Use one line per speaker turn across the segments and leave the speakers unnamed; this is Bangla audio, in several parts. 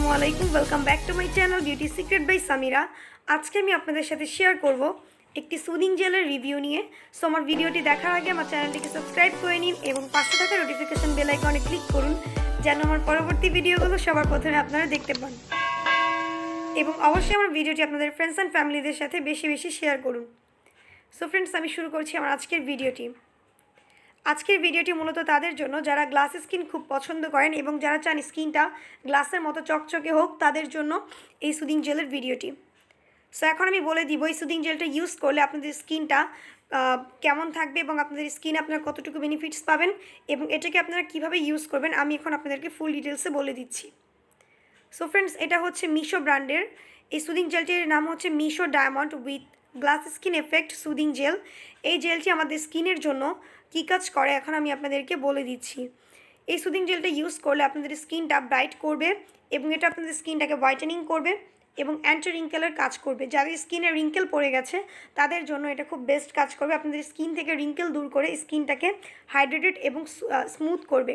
আসসালামু আলাইকুম, welcome back to my channel beauty secret by Samira. আজকে আমি আপনাদের সাথে শেয়ার করব একটি সুদিং জেলের রিভিউ নিয়ে। সো আমার ভিডিওটি দেখার আগে আমার চ্যানেলটিকে সাবস্ক্রাইব করে নিন এবং পাশে থাকা নোটিফিকেশন বেল আইকনে ক্লিক করুন যেন আমার পরবর্তী ভিডিওগুলো সবার প্রথমে আপনারা দেখতে পান। এবং অবশ্যই আমার ভিডিওটি আপনাদের ফ্রেন্ডস অ্যান্ড ফ্যামিলিদের সাথে বেশি বেশি শেয়ার করুন। সো ফ্রেন্ডস, আমি শুরু করছি আমার আজকের ভিডিওটি। আজকের ভিডিওটি মূলত তাদের জন্য যারা গ্লাস স্কিন খুব পছন্দ করেন এবং যারা চান স্কিনটা গ্লাসের মতো চকচকে হোক, তাদের জন্য এই সুদিং জেলের ভিডিওটি। সো এখন আমি বলে দিব এই সুদিং জেলটা ইউজ করলে আপনাদের স্কিনটা কেমন থাকবে এবং আপনাদের স্কিনে আপনারা কতটুকু বেনিফিটস পাবেন এবং এটাকে আপনারা কীভাবে ইউজ করবেন আমি এখন আপনাদেরকে ফুল ডিটেলসে বলে দিচ্ছি। সো ফ্রেন্ডস, এটা হচ্ছে মিশো ব্র্যান্ডের এই সুদিং জেলটির নাম হচ্ছে Meesho diamond with glass skin effect soothing jail. এই জেলটি আমাদের স্কিনের জন্য কী কাজ করে এখন আমি আপনাদেরকে বলে দিচ্ছি। এই সুদিং জেলটা ইউজ করলে আপনাদের স্কিনটা ব্রাইট করবে এবং এটা আপনাদের স্কিনটাকে হোয়াইটেনিং করবে এবং অ্যান্টি রিঙ্কেলের কাজ করবে। যাদের স্কিনে রিঙ্কেল পড়ে গেছে তাদের জন্য এটা খুব বেস্ট কাজ করবে। আপনাদের স্কিন থেকে রিঙ্কেল দূর করে স্কিনটাকে হাইড্রেটেড এবং স্মুথ করবে।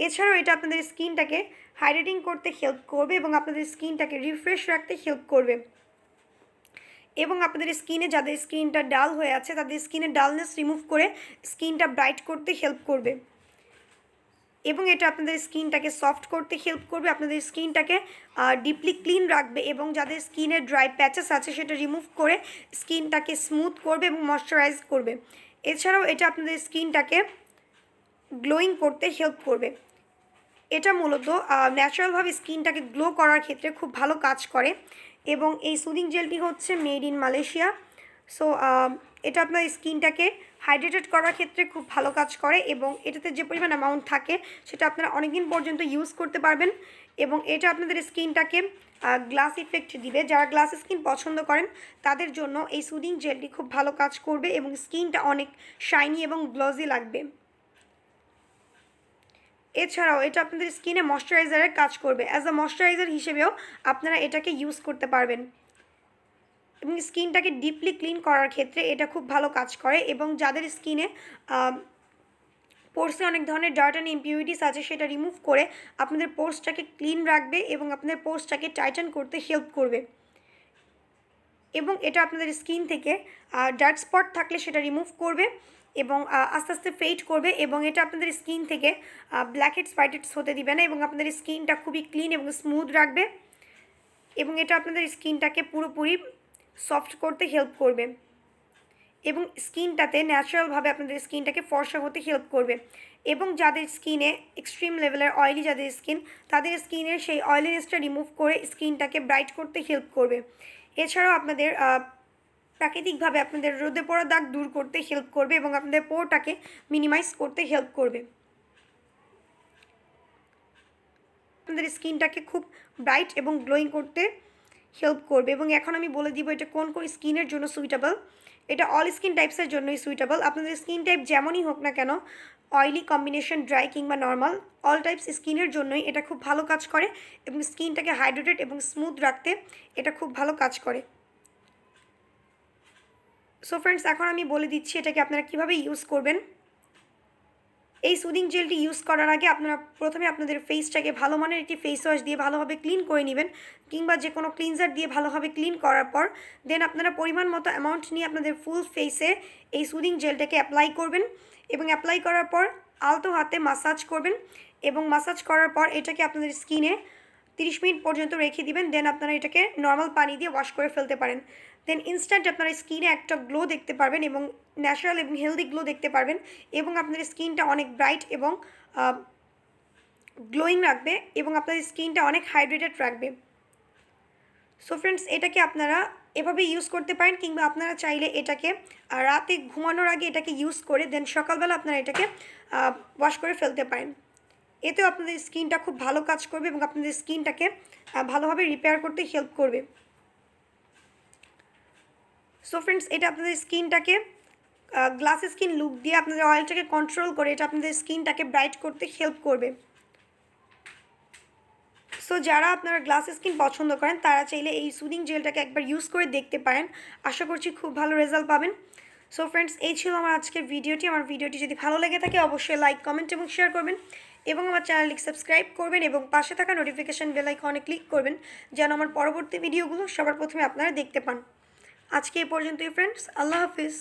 এছাড়াও এটা আপনাদের স্কিনটাকে হাইড্রেটিং করতে হেল্প করবে এবং আপনাদের স্কিনটাকে রিফ্রেশ রাখতে হেল্প করবে এবং আপনাদের স্কিনে যাদের স্কিনটা ডাল হয়ে আছে তাদের স্কিনের ডালনেস রিমুভ করে স্কিনটা ব্রাইট করতে হেল্প করবে এবং এটা আপনাদের স্কিনটাকে সফট করতে হেল্প করবে, আপনাদের স্কিনটাকে ডিপলি ক্লিন রাখবে এবং যাদের স্কিনের ড্রাই প্যাচেস আছে সেটা রিমুভ করে স্কিনটাকে স্মুথ করবে এবং ময়শ্চারাইজ করবে। এছাড়াও এটা আপনাদের স্কিনটাকে গ্লোয়িং করতে হেল্প করবে। এটা মূলত ন্যাচারালভাবে স্কিনটাকে গ্লো করার ক্ষেত্রে খুব ভালো কাজ করে এবং এই সুদিং জেলটি হচ্ছে মেড ইন মালয়েশিয়া। সো এটা আপনার স্কিনটাকে হাইড্রেটেড করার ক্ষেত্রে খুব ভালো কাজ করে এবং এটাতে যে পরিমাণ অ্যামাউন্ট থাকে সেটা আপনারা অনেকদিন পর্যন্ত ইউজ করতে পারবেন এবং এটা আপনাদের স্কিনটাকে গ্লাস ইফেক্ট দিবে। যারা গ্লাস স্কিন পছন্দ করেন তাদের জন্য এই সুদিং জেলটি খুব ভালো কাজ করবে এবং স্কিনটা অনেক শাইনি এবং গ্লজি লাগবে। এছাড়াও এটা আপনাদের স্কিনে ময়শ্চারাইজারের কাজ করবে, অ্যাজ আ ময়শ্চারাইজার হিসেবেও আপনারা এটাকে ইউজ করতে পারবেন এবং স্কিনটাকে ডিপলি ক্লিন করার ক্ষেত্রে এটা খুব ভালো কাজ করে এবং যাদের স্কিনে পোর্সে অনেক ধরনের ডার্ট অ্যান্ড ইমপিউরিটিস আছে সেটা রিমুভ করে আপনাদের পোর্সটাকে ক্লিন রাখবে এবং আপনাদের পোর্সটাকে টাইটেন করতে হেল্প করবে এবং এটা আপনাদের স্কিন থেকে ডার্ক স্পট থাকলে সেটা রিমুভ করবে এবং আস্তে আস্তে ফেড করবে এবং এটা আপনাদের স্কিন থেকে ব্ল্যাকহেডস হোয়াইটহেডস হতে দিবে না এবং আপনাদের স্কিনটা খুবই ক্লিন এবং স্মুথ রাখবে এবং এটা আপনাদের স্কিনটাকে পুরোপুরি সফট করতে হেল্প করবে এবং স্কিনটাতে ন্যাচারালভাবে আপনাদের স্কিনটাকে ফর্সা হতে হেল্প করবে এবং যাদের স্কিনে এক্সট্রিম লেভেলের অয়েলি যাদের স্কিন তাদের স্কিনের সেই অয়েলিনেসটা রিমুভ করে স্কিনটাকে ব্রাইট করতে হেল্প করবে। এছাড়াও আপনাদের প্রাকৃতিকভাবে আপনাদের রোদে পড়া দাগ দূর করতে হেল্প করবে এবং আপনাদের পোরটাকে মিনিমাইজ করতে হেল্প করবে। আপনাদের স্কিনটাকে খুব ব্রাইট এবং গ্লোয়িং করতে হেল্প করবে এবং এখন আমি বলে দিব এটা কোন কোন স্কিনের জন্য সুইটেবল। এটা অল স্কিন টাইপসের জন্যই সুইটেবল। আপনাদের স্কিন টাইপ যেমনই হোক না কেন, অয়েলি, কম্বিনেশন, ড্রাই কিংবা নর্মাল, অল টাইপস স্কিনের জন্যই এটা খুব ভালো কাজ করে এবং স্কিনটাকে হাইড্রেটেড এবং স্মুথ রাখতে এটা খুব ভালো কাজ করে। সো ফ্রেন্ডস, এখন আমি বলে দিচ্ছি এটাকে আপনারা কীভাবে ইউজ করবেন। এই সুদিং জেলটি ইউজ করার আগে আপনারা প্রথমে আপনাদের ফেসটাকে ভালো মানের একটি ফেস ওয়াশ দিয়ে ভালোভাবে ক্লিন করে নেবেন কিংবা যে কোনো ক্লিনজার দিয়ে ভালোভাবে ক্লিন করার পর দেন আপনারা পরিমাণ মতো অ্যামাউন্ট নিয়ে আপনাদের ফুল ফেসে এই সুদিং জেলটাকে অ্যাপ্লাই করবেন এবং অ্যাপ্লাই করার পর আলতো হাতে মাসাজ করবেন এবং মাসাজ করার পর এটাকে আপনাদের স্কিনে 30 মিনিট পর্যন্ত রেখে দিবেন। দেন আপনারা এটাকে নর্মাল পানি দিয়ে ওয়াশ করে ফেলতে পারেন। দেন ইনস্ট্যান্ট আপনারা স্কিনে একটা গ্লো দেখতে পারবেন এবং ন্যাচারাল এবং হেলদি গ্লো দেখতে পারবেন এবং আপনাদের স্কিনটা অনেক ব্রাইট এবং গ্লোয়িং রাখবে এবং আপনাদের স্কিনটা অনেক হাইড্রেটেড রাখবে। সো ফ্রেন্ডস, এটাকে আপনারা এভাবে ইউজ করতে পারেন কিংবা আপনারা চাইলে এটাকে রাতে ঘুমানোর আগে এটাকে ইউজ করে দেন সকালবেলা আপনারা এটাকে ওয়াশ করে ফেলতে পারেন। এতেও আপনাদের স্কিনটা খুব ভালো কাজ করবে এবং আপনাদের স্কিনটাকে ভালোভাবে রিপেয়ার করতে হেল্প করবে। সো ফ্রেন্ডস, এটা আপনাদের স্কিনটাকে গ্লাস স্কিন লুক দিয়ে আপনাদের অয়েলটাকে কন্ট্রোল করে এটা আপনাদের স্কিনটাকে ব্রাইট করতে হেল্প করবে। সো যারা আপনারা গ্লাস স্কিন পছন্দ করেন তারা চাইলে এই সুদিং জেলটাকে একবার ইউজ করে দেখতে পারেন, আশা করছি খুব ভালো রেজাল্ট পাবেন। সো ফ্রেন্ডস, এই ছিল আমার আজকের ভিডিওটি। আমার ভিডিওটি যদি ভালো লেগে থাকে অবশ্যই লাইক, কমেন্ট এবং শেয়ার করবেন এবং আমার চ্যানেলটিকে সাবস্ক্রাইব করবেন এবং পাশে থাকা নোটিফিকেশান বেল আইকনে ক্লিক করবেন যেন আমার পরবর্তী ভিডিওগুলো সবার প্রথমে আপনারা দেখতে পান। আজকে এই পর্যন্তই ফ্রেন্ডস, আল্লাহ হাফিজ।